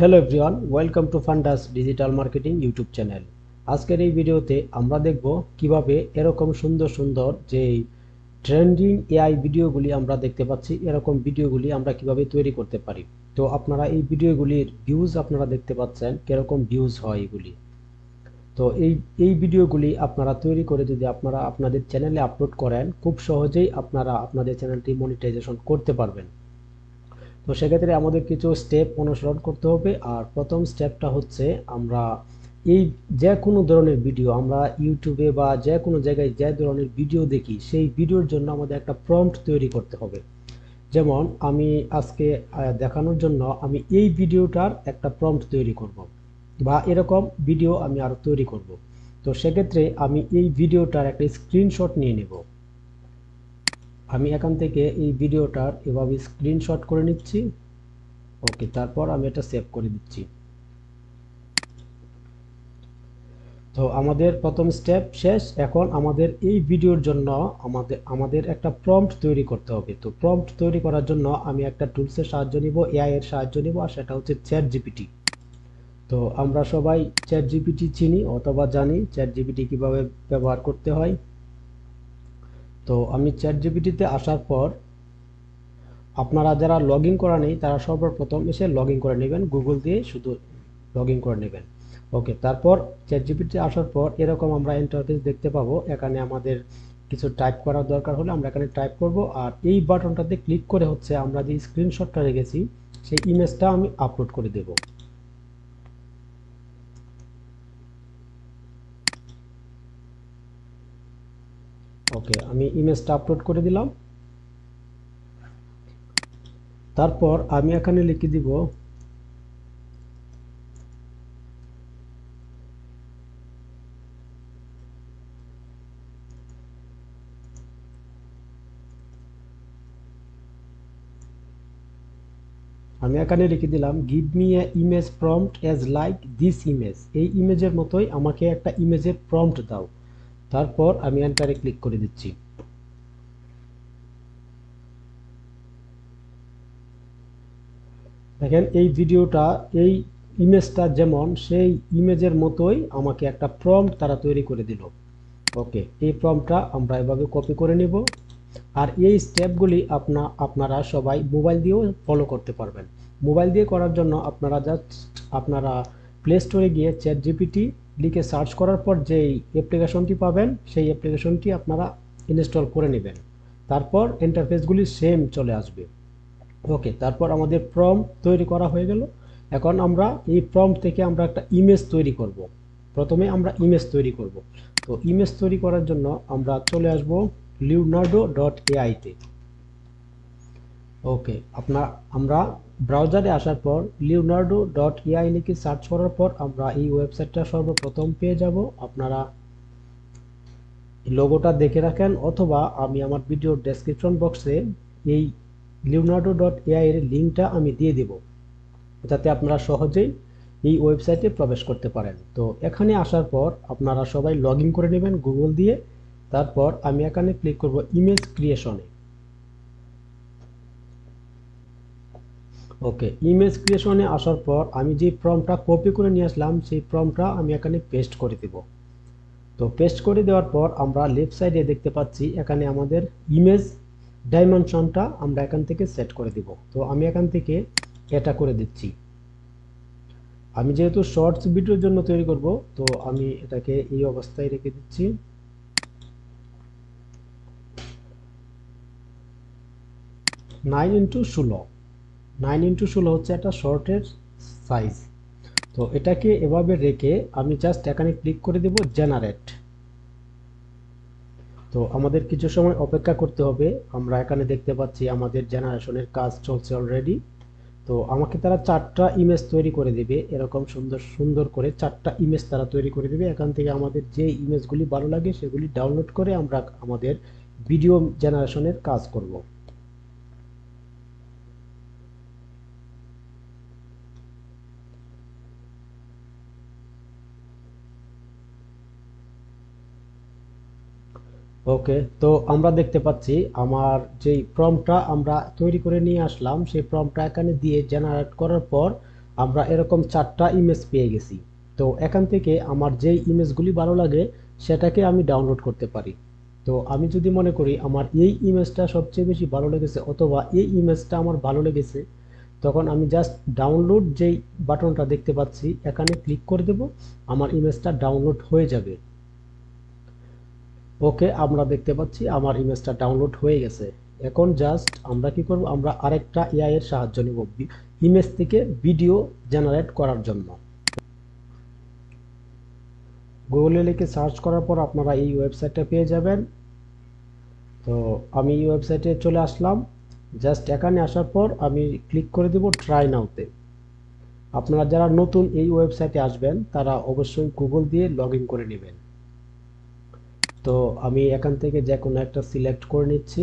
Hello everyone, welcome to ফান্ডাস digital marketing YouTube channel. আজকের এই ভিডিওতে আমরা দেখব কিভাবে এরকম সুন্দর সুন্দর যে ট্রেন্ডিং এআই ভিডিওগুলি আমরা দেখতে পাচ্ছি, এরকম ভিডিওগুলি আমরা কিভাবে তৈরি করতে পারি। তো আপনারা এই ভিডিওগুলির ভিউজ আপনারা দেখতে পাচ্ছেন, কিরকম ভিউজ হয় এগুলি। তো এই ভিডিওগুলি আপনারা তৈরি করে যদি আপনারা আপনাদের চ্যানেলে আপলোড করেন, খুব সহজেই আপনারা আপনাদের চ্যানেলটি মনিটাইজেশন করতে পারবেন। তো সেক্ষেত্রে আমাদের কিছু স্টেপ অনুসরণ করতে হবে। আর প্রথম স্টেপটা হচ্ছে, আমরা এই যে কোনো ধরনের ভিডিও আমরা ইউটিউবে বা যে কোনো জায়গায় যে ধরনের ভিডিও দেখি, সেই ভিডিওর জন্য আমাদের একটা প্রম্পট তৈরি করতে হবে। যেমন আমি আজকে দেখানোর জন্য আমি এই ভিডিওটার একটা প্রম্পট তৈরি করব, বা এরকম ভিডিও আমি আরো তৈরি করব। তো সেক্ষেত্রে আমি এই ভিডিওটার একটা স্ক্রিনশট নিয়ে নেব। আমি এখান থেকে এই ভিডিওটার এভাবে স্ক্রিনশট করে নিচ্ছি। ওকে, তারপর আমি এটা সেভ করে দিচ্ছি। তো আমাদের প্রথম স্টেপ শেষ। এখন আমাদের এই ভিডিওর জন্য আমাদের একটা প্রম্পট তৈরি করতে হবে। তো প্রম্পট তৈরি করার জন্য আমি একটা টুলসের সাহায্য নিব, এআই এর সাহায্য নিব, আর সেটা হচ্ছে চ্যাট জিপিটি। তো আমরা সবাই চ্যাট জিপিটি চিনি অথবা জানি চ্যাট জিপিটি কিভাবে ব্যবহার করতে হয়। তো আমি চ্যাট জিপিটিতে আসার পর, আপনারা যারা লগ ইন করা নেই তারা সর্বপ্রথম এসে লগ ইন করে নেবেন, গুগল দিয়ে শুধু লগ ইন করে নেবেন। ওকে, তারপর চ্যাটজিপিটি আসার পর এরকম আমরা ইন্টারফেস দেখতে পাবো। এখানে আমাদের কিছু টাইপ করার দরকার হলে আমরা এখানে টাইপ করব, আর এই বাটনটাতে ক্লিক করে হচ্ছে আমরা যে স্ক্রিনশটটা রেখেছি সেই ইমেজটা আমি আপলোড করে দেব। ওকে, আমি ইমেজটা আপলোড করে দিলাম। তারপর আমি এখানে লিখে দিব আমি এখানে লিখে দিলাম give me a image prompt as like this image. এই ইমেজের মতোই আমাকে একটা ইমেজের প্রম্পট দাও। তারপর আমি এন্টারে ক্লিক করে দিচ্ছি। দেখেন এই ভিডিওটা, এই ইমেজটা যেমন সেই ইমেজের মতোই আমাকে একটা প্রম্পট তারা তৈরি করে দিল। ওকে, এই প্রম্পটটা আমরা এভাবে কপি করে নিব। আর এই স্টেপগুলি আপনারা সবাই মোবাইল দিয়েও ফলো করতে পারবেন। মোবাইল দিয়ে করার জন্য আপনারা প্লে স্টোরে গিয়ে চ্যাট জিপিটি লিখে সার্চ করার পর যেই অ্যাপ্লিকেশনটি পাবেন সেই অ্যাপ্লিকেশনটি আপনারা ইনস্টল করে নেবেন। তারপর ইন্টারফেসগুলি সেম চলে আসবে। ওকে, তারপর আমাদের প্রম্পট তৈরি করা হয়ে গেল। এখন আমরা এই প্রম্পট থেকে আমরা একটা ইমেজ তৈরি করব। প্রথমে আমরা ইমেজ তৈরি করব। তো ইমেজ তৈরি করার জন্য আমরা চলে আসব leonardo.ai তে। ওকে, আমরা ব্রাউজারে আসার পর leonardo.ai লিখে সার্চ করার পর আমরা এই ওয়েবসাইটটা সর্বপ্রথম পেয়ে যাব। আপনারা লোগোটা দেখে রাখেন, অথবা আমি আমার ভিডিও ডেসক্রিপশন বক্সে এই leonardo.ai এর লিঙ্কটা আমি দিয়ে দেব, যাতে আপনারা সহজেই এই ওয়েবসাইটে প্রবেশ করতে পারেন। তো এখানে আসার পর আপনারা সবাই লগ ইন করে নেবেন গুগল দিয়ে। তারপর আমি এখানে ক্লিক করব ইমেজ ক্রিয়েশনে। ওকে, ইমেজ ক্রিয়েশনে আসার পর আমি যে প্রম্পটটা কপি করে নিয়ে আসলাম সেই প্রম্পটটা আমি এখানে পেস্ট করে দেব। তো পেস্ট করে দেওয়ার পর আমরা লেফট সাইডে দেখতে পাচ্ছি এখানে আমাদের ইমেজ ডাইমেনশনটা আমরা এখান থেকে সেট করে দিব। তো আমি এখান থেকে এটা করে দিচ্ছি। আমি যেহেতু শর্টস ভিডিওর জন্য তৈরি করব, তো আমি এটাকে এই অবস্থায় রেখে দিচ্ছি। 9x16, 9x16 হচ্ছে একটা শর্টের সাইজ। তো এটাকে এভাবে রেখে আমি জাস্ট এখানে ক্লিক করে দেব জেনারেট। তো আমাদের কিছু সময় অপেক্ষা করতে হবে। আমরা এখানে দেখতে পাচ্ছি আমাদের জেনারেশনের কাজ চলছে অলরেডি। তো আমাকে তারা 4টা ইমেজ তৈরি করে দেবে, এরকম সুন্দর সুন্দর করে 4টা ইমেজ তারা তৈরি করে দেবে। এখান থেকে আমাদের যে ইমেজগুলি ভালো লাগে সেগুলি ডাউনলোড করে আমরা আমাদের ভিডিও জেনারেশনের কাজ করব। ওকে, তো আমরা দেখতে পাচ্ছি আমার যেই প্রম্পটটা আমরা তৈরি করে নিয়ে আসলাম সেই প্রম্পটটা এখানে দিয়ে জেনারেট করার পর আমরা এরকম 4টা ইমেজ পেয়ে গেছি। তো এখান থেকে আমার যেই ইমেজগুলি ভালো লাগে সেটাকে আমি ডাউনলোড করতে পারি। তো আমি যদি মনে করি আমার এই ইমেজটা সবচেয়ে বেশি ভালো লেগেছে অথবা এই ইমেজটা আমার ভালো লেগেছে, তখন আমি জাস্ট ডাউনলোড যেই বাটনটা দেখতে পাচ্ছি এখানে ক্লিক করে দেব, আমার ইমেজটা ডাউনলোড হয়ে যাবে। ওকে, আমরা দেখতে পাচ্ছি আমার ইমেজটা ডাউনলোড হয়ে গেছে। এখন জাস্ট আমরা কি করব, আমরা আরেকটা এআই এর সাহায্য নিব ইমেজ থেকে ভিডিও জেনারেট করার জন্য। গুগলে লিখে সার্চ করার পর আপনারা এই ওয়েবসাইটটা পেয়ে যাবেন। তো আমি এই ওয়েবসাইটে চলে আসলাম। জাস্ট এখানে আসার পর আমি ক্লিক করে দেব ট্রাই নাওতে। আপনারা যারা নতুন এই ওয়েবসাইটে আসবেন তারা অবশ্যই গুগল দিয়ে লগ ইন করে নেবেন। তো আমি এখান থেকে যে কোনো একটা সিলেক্ট করে নিচ্ছি।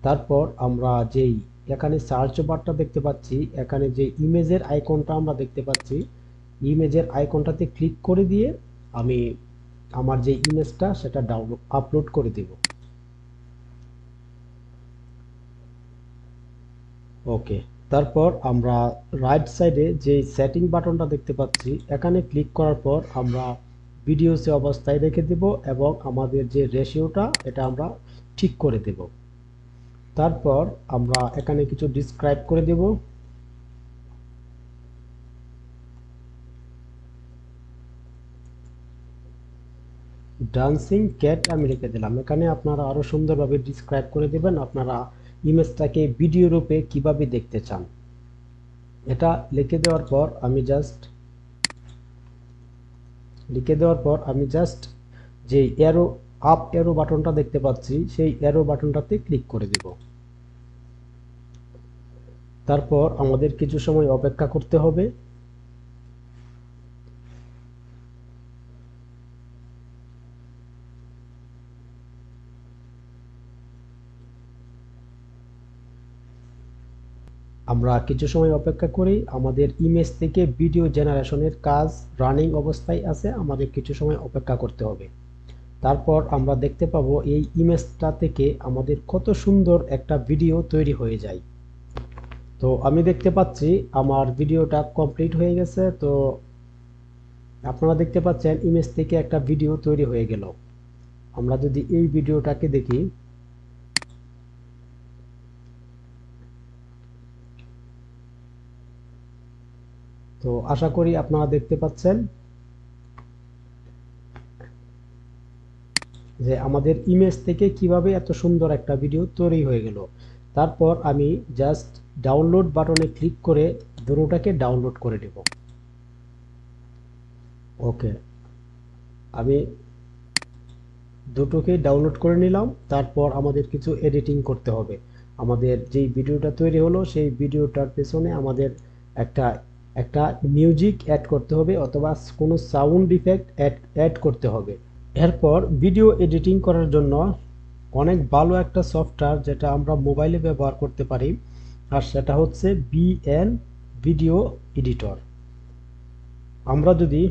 তারপর আমরা যেই এখানে সার্চ বারটা দেখতে পাচ্ছি, এখানে যে ইমেজের আইকনটা আমরা দেখতে পাচ্ছি, ইমেজের আইকনটাতে ক্লিক করে দিয়ে আমি আমার যে ইমেজটা সেটা ডাউনলোড আপলোড করে দেব। ওকে, তারপর আমরা রাইট সাইডে যে সেটিং বাটনটা দেখতে পাচ্ছি এখানে ক্লিক করার পর আমরা ভিডিওসে অবস্থায় রেখে দেব এবং আমাদের যে রেশিওটা এটা আমরা ঠিক করে দেব। তারপর আমরা এখানে কিছু ডিসক্রাইব করে দেব। ডান্সিং ক্যাট আমি লিখে দিলাম। এখানে আপনারা আরো সুন্দরভাবে ডিসক্রাইব করে দেবেন আপনারা ইমেজটাকে ভিডিও রূপে কিভাবে দেখতে চান। এটা লিখে দেওয়ার পর আমি জাস্ট যে অ্যারো আপ অ্যারো বাটনটা দেখতে পাচ্ছি সেই অ্যারো বাটনটাতে ক্লিক করে দেব। তারপর আমাদের কিছু সময় অপেক্ষা করতে হবে। আমরা কিছু সময় অপেক্ষা করি, আমাদের ইমেজ থেকে ভিডিও জেনারেশনের কাজ রানিং অবস্থায় আছে, আমাদের কিছু সময় অপেক্ষা করতে হবে। তারপর আমরা দেখতে পাবো এই ইমেজটা থেকে আমাদের কত সুন্দর একটা ভিডিও তৈরি হয়ে যায়। তো আমি দেখতে পাচ্ছি আমার ভিডিওটা কমপ্লিট হয়ে গেছে। তো আপনারা দেখতে পাচ্ছেন ইমেজ থেকে একটা ভিডিও তৈরি হয়ে গেল। আমরা যদি এই ভিডিওটাকে দেখি, তো আশা করি আপনারা দেখতে পাচ্ছেন যে আমাদের ইমেজ থেকে কিভাবে এত সুন্দর একটা ভিডিও তৈরি হয়ে গেল। তারপর আমি জাস্ট ডাউনলোড বাটনে ক্লিক করে দুটোটাকে ডাউনলোড করে নেব। ওকে, আমি দুটোকে ডাউনলোড করে নিলাম। তারপর আমাদের কিছু এডিটিং করতে হবে। আমাদের যেই ভিডিওটা তৈরি হলো সেই ভিডিওটার পেছনে আমাদের একটা একটা মিউজিক অ্যাড করতে হবে অথবা কোনো সাউন্ড ইফেক্ট অ্যাড করতে হবে। এরপর ভিডিও এডিটিং করার জন্য অনেক ভালো একটা সফটওয়্যার যেটা আমরা মোবাইলে ব্যবহার করতে পারি, আর সেটা হচ্ছে VN ভিডিও এডিটর। আমরা যদি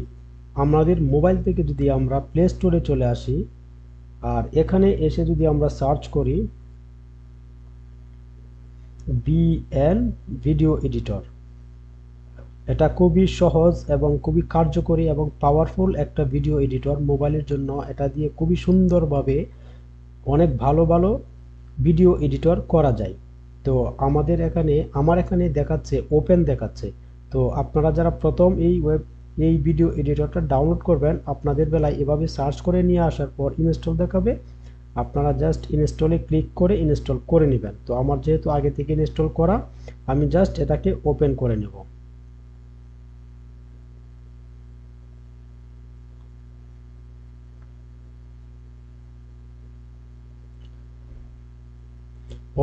আমাদের মোবাইল থেকে যদি আমরা প্লে স্টোরে চলে আসি আর এখানে এসে যদি আমরা সার্চ করি VN ভিডিও এডিটর, এটা খুবই সহজ এবং খুবই কার্যকরী এবং পাওয়ারফুল একটা ভিডিও এডিটর। মোবাইলের জন্য এটা দিয়ে খুবই সুন্দরভাবে অনেক ভালো ভালো ভিডিও এডিটর করা যায়। তো আমার এখানে দেখাচ্ছে ওপেন দেখাচ্ছে। তো আপনারা যারা প্রথম এই ভিডিও এডিটরটা ডাউনলোড করবেন আপনাদের বেলায় এভাবে সার্চ করে নিয়ে আসার পর ইনস্টল দেখাবে, আপনারা জাস্ট ইনস্টলে ক্লিক করে ইনস্টল করে নেবেন। তো আমার যেহেতু আগে থেকে ইনস্টল করা, আমি জাস্ট এটাকে ওপেন করে নেব।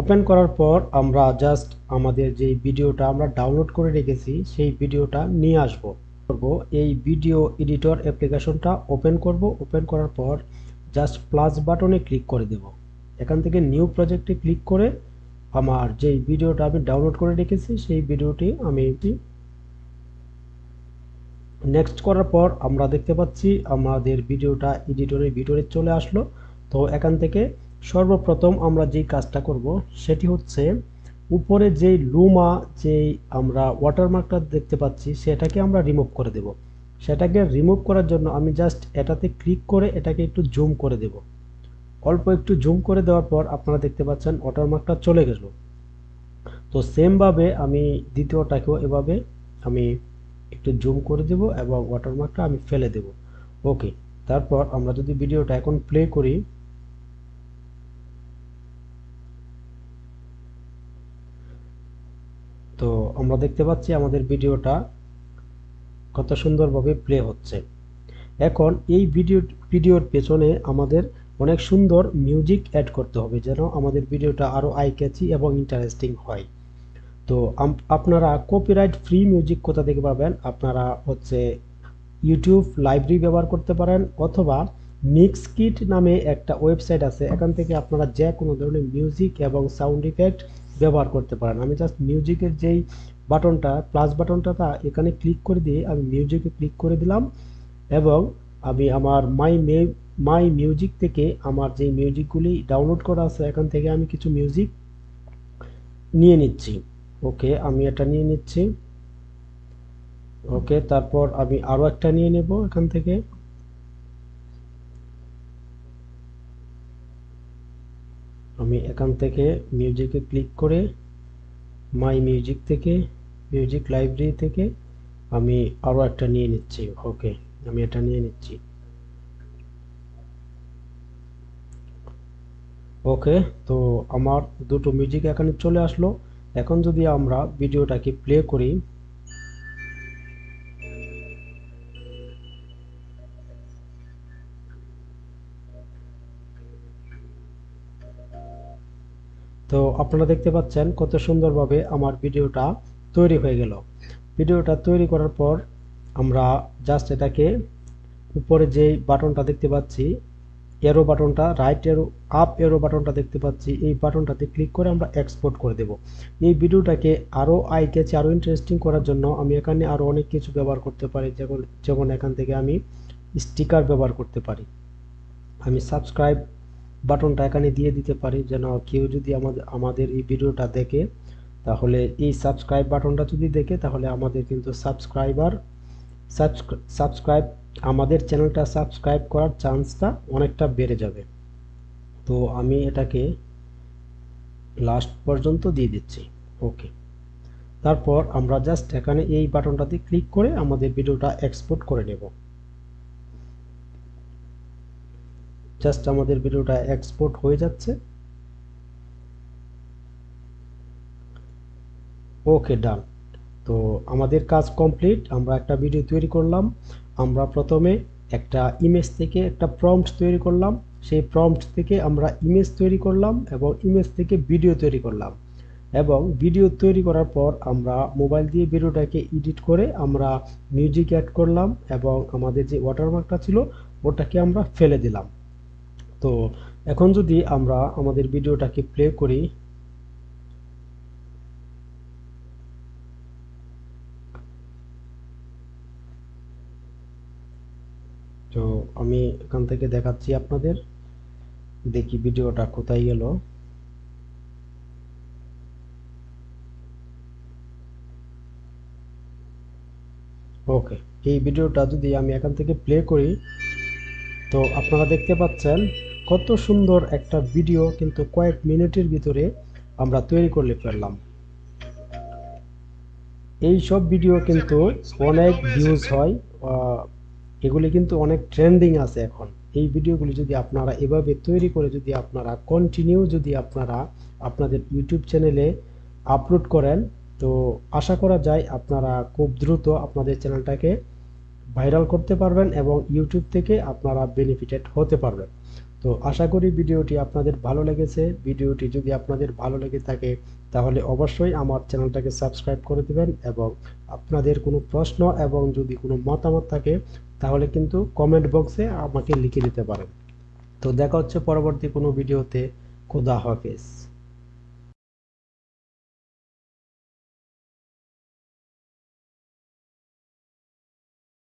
ওপেন করার পর আমরা জাস্ট আমাদের যে ভিডিওটা আমরা ডাউনলোড করে রেখেছি সেই ভিডিওটা নিয়ে আসব। এই ভিডিও এডিটর অ্যাপ্লিকেশনটা ওপেন করব। ওপেন করার পর জাস্ট প্লাস বাটনে ক্লিক করে দেব। এখান থেকে নিউ প্রজেক্টে ক্লিক করে আমার যেই ভিডিওটা আমি ডাউনলোড করে রেখেছি সেই ভিডিওটি আমি নেক্সট করার পর আমরা দেখতে পাচ্ছি আমাদের ভিডিওটা এডিটরের ভিতরে চলে আসলো। তো এখান থেকে সর্বপ্রথম আমরা যেই কাজটা করব সেটি হচ্ছে উপরে যেই লুমা যেই আমরা ওয়াটারমার্কটা দেখতে পাচ্ছি সেটাকে আমরা রিমুভ করে দেব। সেটাকে রিমুভ করার জন্য আমি জাস্ট এটাতে ক্লিক করে এটাকে একটু জুম করে দেব। অল্প একটু জুম করে দেওয়ার পর আপনারা দেখতে পাচ্ছেন ওয়াটারমার্কটা চলে গেল। তো সেমভাবে আমি দ্বিতীয়টাকেও এভাবে আমি একটু জুম করে দেব এবং ওয়াটারমার্কটা আমি ফেলে দেব। ওকে, তারপর আমরা যদি ভিডিওটা এখন প্লে করি, তো আমরা দেখতে পাচ্ছি আমাদের ভিডিওটা কত সুন্দরভাবে প্লে হচ্ছে। এখন এই ভিডিওর পেছনে আমাদের অনেক সুন্দর মিউজিক অ্যাড করতে হবে যেন আমাদের ভিডিওটা আরো আই ক্যাচি এবং ইন্টারেস্টিং হয়। তো আপনারা কপিরাইট ফ্রি মিউজিক কোথা থেকে পাবেন? আপনারা হচ্ছে ইউটিউব লাইব্রেরি ব্যবহার করতে পারেন, অথবা মিক্সকিট নামে একটা ওয়েবসাইট আছে, এখান থেকে আপনারা যে কোনো ধরনের মিউজিক এবং সাউন্ড ইফেক্ট ব্যবহার করতে পারেন। আমি জাস্ট মিউজিকের যেই বাটনটা প্লাস বাটনটা এখানে ক্লিক করে দিয়ে আমি মিউজিকে ক্লিক করে দিলাম এবং আমি আমার মাই মিউজিক থেকে আমার যে মিউজিকগুলি ডাউনলোড করা আছে এখান থেকে আমি কিছু মিউজিক নিয়ে নিচ্ছি। ওকে, আমি এটা নিয়ে নিচ্ছি। ওকে, তারপর আমি আরো একটা নিয়ে নেব এখান থেকে। আমি এখান থেকে মিউজিকে ক্লিক করে মাই মিউজিক থেকে মিউজিক লাইব্রেরি থেকে আমি আরো একটা নিয়ে নিচ্ছি। ওকে, আমি এটা নিয়ে নিচ্ছি। ওকে, তো আমার দুটো মিউজিক এখানে চলে আসলো। এখন যদি আমরা ভিডিওটাকে প্লে করি, তো আপনারা দেখতে পাচ্ছেন কত সুন্দরভাবে আমার ভিডিওটা তৈরি হয়ে গেল। ভিডিওটা তৈরি করার পর আমরা জাস্ট এটাকে উপরে যে বাটনটা দেখতে পাচ্ছি, এরো বাটনটা, রাইট এরো আপ এরো বাটনটা দেখতে পাচ্ছি, এই বাটনটাতে ক্লিক করে আমরা এক্সপোর্ট করে দেব। এই ভিডিওটাকে আরো আই ক্যাচি আরো ইন্টারেস্টিং করার জন্য আমি এখানে আরো অনেক কিছু ব্যবহার করতে পারি, যেমন এখান থেকে আমি স্টিকার ব্যবহার করতে পারি। আমি সাবস্ক্রাইব বাটনটা এখানে দিয়ে দিতে পারি, যেন কেউ যদি আমাদের এই ভিডিওটা দেখে, তাহলে এই সাবস্ক্রাইব বাটনটা যদি দেখে তাহলে আমাদের কিন্তু সাবস্ক্রাইব আমাদের চ্যানেলটা সাবস্ক্রাইব করার চান্সটা অনেকটা বেড়ে যাবে। তো আমি এটাকে লাস্ট পর্যন্ত দিয়ে দিচ্ছি। ওকে, তারপর আমরা জাস্ট এখানে এই বাটনটাতে ক্লিক করে আমাদের ভিডিওটা এক্সপোর্ট করে নেব। জাস্ট আমাদের ভিডিওটা এক্সপোর্ট হয়ে যাচ্ছে। ওকে, ডান। তো আমাদের কাজ কমপ্লিট। আমরা একটা ভিডিও তৈরি করলাম। আমরা প্রথমে একটা ইমেজ থেকে একটা প্রম্পট তৈরি করলাম, সেই প্রম্পট থেকে আমরা ইমেজ তৈরি করলাম এবং ইমেজ থেকে ভিডিও তৈরি করলাম, এবং ভিডিও তৈরি করার পর আমরা মোবাইল দিয়ে ভিডিওটাকে এডিট করে আমরা মিউজিক অ্যাড করলাম এবং আমাদের যে ওয়াটারমার্কটা ছিল ওটাকে আমরা ফেলে দিলাম। তো এখন যদি আমরা আমাদের ভিডিওটাকে প্লে করি, তো আমি এখান থেকে দেখাচ্ছি আপনাদের, দেখি ভিডিওটা কোথায় গেল। ওকে, এই ভিডিওটা যদি আমি এখান থেকে প্লে করি, তো আপনারা দেখতে পাচ্ছেন কত সুন্দর একটা ভিডিও কিন্তু কয়েক মিনিটের ভিতরে আমরা তৈরি করলে ফেললাম। এই সব ভিডিও কিন্তু অনেক ভিউজ হয়, এগুলি কিন্তু অনেক ট্রেন্ডিং আছে এখন। এই ভিডিওগুলি যদি আপনারা এভাবে তৈরি করে যদি আপনারা কন্টিনিউ যদি আপনারা আপনাদের ইউটিউব চ্যানেলে আপলোড করেন, তো আশা করা যায় আপনারা খুব দ্রুত আপনাদের চ্যানেলটাকে ভাইরাল করতে পারবেন এবং ইউটিউব থেকে আপনারা বেনিফিটেড হতে পারবেন। তো আশা করি ভিডিওটি আপনাদের ভালো লেগেছে। ভিডিওটি যদি আপনাদের ভালো লেগে থাকে তাহলে অবশ্যই আমার চ্যানেলটাকে সাবস্ক্রাইব করে দেবেন, এবং আপনাদের কোনো প্রশ্ন এবং যদি কোনো মতামত থাকে তাহলে কিন্তু কমেন্ট বক্সে আমাকে লিখে দিতে পারেন। তো দেখা হচ্ছে পরবর্তী কোনো ভিডিওতে। খোদা হাফেজ।